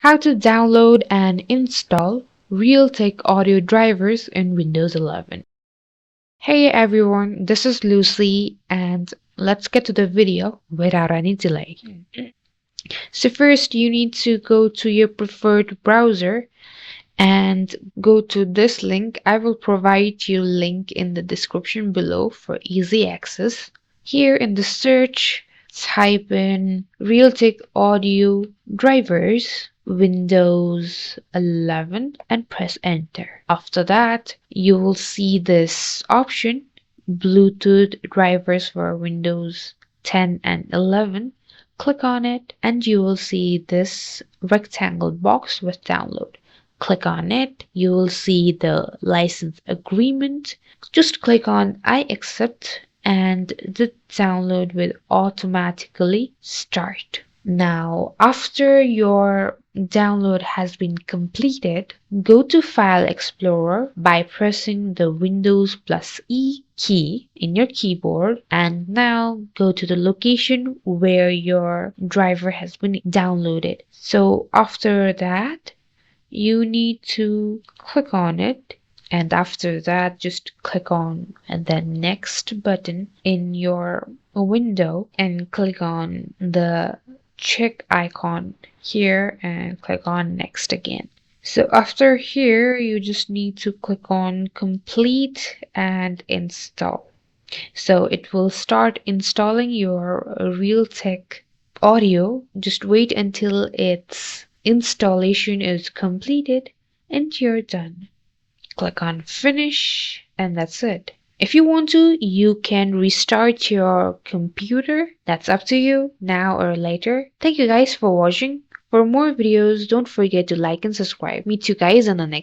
How to download and install Realtek audio drivers in Windows 11. Hey everyone, this is Lucy and let's get to the video without any delay. So first you need to go to your preferred browser and go to this link. I will provide you a link in the description below for easy access. Here in the search, type in Realtek audio drivers Windows 11 and press enter. After that, you will see this option Bluetooth drivers for Windows 10 and 11. Click on it and you will see this rectangle box with download. Click on it, you will see the license agreement. Just click on I accept and the download will automatically start. Now, after your download has been completed, go to File Explorer by pressing the Windows plus E key in your keyboard, and now go to the location where your driver has been downloaded. So after that, you need to click on it, and after that just click on the next button in your window and click on the check icon here and click on next again. So after here you just need to click on complete and install. So it will start installing your Realtek audio. Just wait until its installation is completed and you're done. Click on finish and that's it. If you want to, you can restart your computer. That's up to you, now or later. Thank you guys for watching. For more videos, don't forget to like and subscribe. Meet you guys on the next